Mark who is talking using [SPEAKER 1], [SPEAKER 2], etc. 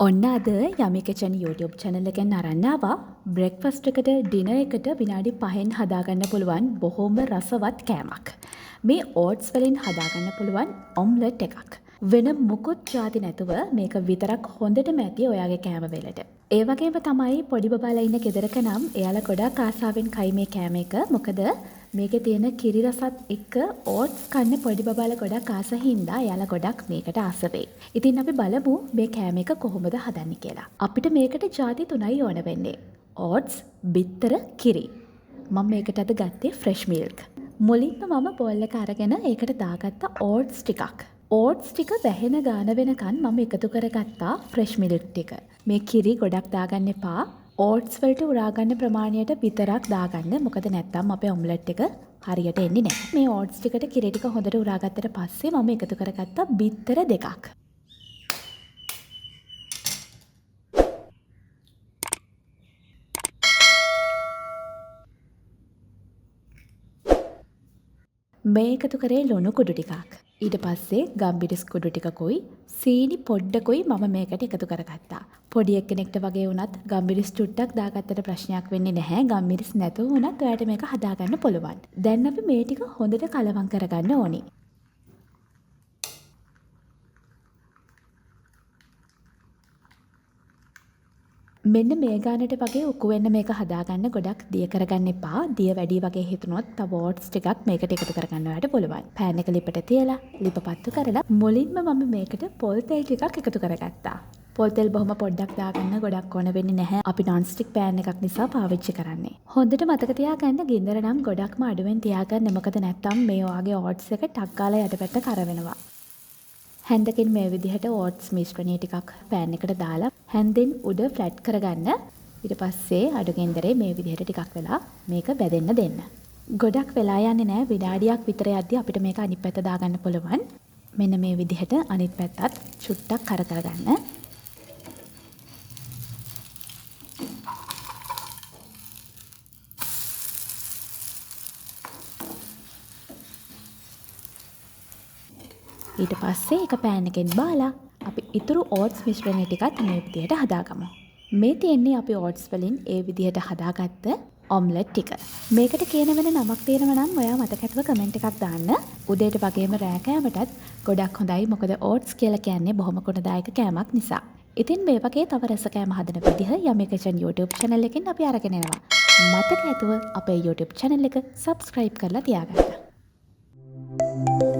[SPEAKER 1] ඔන්න අද යමි කිචන් YouTube channel එකෙන් අරන් ආවා බ්‍රෙක්ෆාස්ට් එකට ඩිනර් එකට විනාඩි 5න් හදාගන්න පුළුවන් බොහොම රසවත් කෑමක්. මේ ඕට්ස් වලින් හදාගන්න පුළුවන් ඔම්ලට් එකක්. වෙන මුකුත් ಜಾති නැතුව මේක විතරක් හොඳටම ඇති ඔයාගේ කෑම වේලට. ඒ වගේම තමයි පොඩි බබාලා ඉන්න ගෙදරක නම් එයාලා ගොඩක් ආසාවෙන් කයි මේ කෑම එක. මොකද මේකේ තියෙන කිරි රසත් එක්ක ඕට්ස් කන්න පොඩි බබාලා ගොඩක් ආස හින්දා එයාලා ගොඩක් මේකට ආස වෙයි. ඉතින් අපි බලමු මේ කෑම එක කොහොමද හදන්නේ කියලා. අපිට මේකට ಜಾති 3යි ඕන වෙන්නේ. ඕට්ස්, බිත්තර, කිරි. මම මේකට අද ගත්තේ ෆ්‍රෙෂ් මිල්ක්. මුලින්ම මම බෝල් එක අරගෙන ඒකට දාගත්ත ඕට්ස් ටිකක්. ඕට්ස් ටික වැහෙන ගාන වෙනකන් මම එකතු කරගත්තා ෆ්‍රෙෂ් මිල්ක් ටික. මේ කිරි ගොඩක් දාගන්න එපා. ඕට්ස් වලට උරා ගන්න ප්‍රමාණයට විතරක් දාගන්න. මොකද නැත්තම් අපේ ඔම්ලට් එක හරියට එන්නේ නැහැ. මේ ඕට්ස් ටිකට කිරි ටික හොඳට උරා ගත්තට පස්සේ මම එකතු කරගත්තා බිත්තර දෙකක්. මේ එකතු කරේ ලුණු කුඩු ටිකක්. ඊට පස්සේ ගම්බිරිස් කුඩු ටිකකුයි සීනි පොඩ්ඩකුයි මම මේකට එකතු කරගත්තා. පොඩි එක්කෙනෙක්ට වගේ වුණත් ගම්බිරිස් චුට්ටක් දාගත්තට ප්‍රශ්නයක් වෙන්නේ නැහැ. ගම්බිරිස් නැතුව වුණත් ඔයාලට මේක හදාගන්න පුළුවන්. දැන් අපි මේ ටික හොඳට කලවම් කරගන්න ඕනි. මෙන්න මේ ගානට වගේ උකු වෙන්න මේක හදාගන්න ගොඩක් දිය කරගන්න එපා. දිය වැඩි වගේ හිතුනොත් තව ඕට්ස් ටිකක් මේකට එකතු කරගන්න ඔයාලට පුළුවන්. පෑන් එක ලිපට තියලා ලිප පත්තු කරලා මුලින්ම මම මේකට පොල් තෙල් ටිකක් එකතු කරගත්තා. පොල් තෙල් බොහොම පොඩ්ඩක් දාගන්න ගොඩක් ඕන වෙන්නේ නැහැ. අපි non stick පෑන් එකක් නිසා පාවිච්චි කරන්නේ. හොඳට මතක තියාගන්න ගින්දර නම් ගොඩක්ම අඩුවෙන් තියාගන්න. මොකද නැත්තම් මේ ඔයාගේ ඕට්ස් එක ටක් ගාලා යටපැත්ත කරවෙනවා. හැන්දකින් මේ විදිහට ඕට්ස් මිශ්‍රණය ටිකක් පෑන් එකට දාලා හැන්දෙන් උඩ ෆ්ලැට් කරගන්න. ඊට පස්සේ අඩු ගෙන්දරේ මේ විදිහට ටිකක් වෙලා මේක බැදෙන්න දෙන්න. ගොඩක් වෙලා යන්නේ නැහැ. විනාඩියක් විතර යද්දි අපිට මේක අනිත් පැත්ත දාගන්න පුළුවන්. මෙන්න මේ විදිහට අනිත් පැත්තත් චුට්ටක් කර කරගන්න. ඊට පස්සේ එක පෑන් එකෙන් බාලා අපි ඉතුරු ඕට්ස් මිශ්‍රණය ටිකත් මේ විදිහට හදාගමු. මේ තියෙන්නේ අපි ඕට්ස් වලින් ඒ විදිහට හදාගත්ත ඔම්ලට් ටික. මේකට කියන වෙන නමක් තියෙනවා නම් ඔයා මතකටව කමෙන්ට් එකක් දාන්න. උදේට වගේම රෑ කෑමටත් ගොඩක් හොඳයි. මොකද ඕට්ස් කියලා කියන්නේ බොහොම ගුණදායක කෑමක් නිසා. ඉතින් මේ වගේ තව රස කෑම හදන විදිහ යමි කිචන් YouTube channel එකෙන් අපි අරගෙන එනවා. මතක ඇතුව අපේ YouTube channel එක subscribe කරලා තියාගන්න.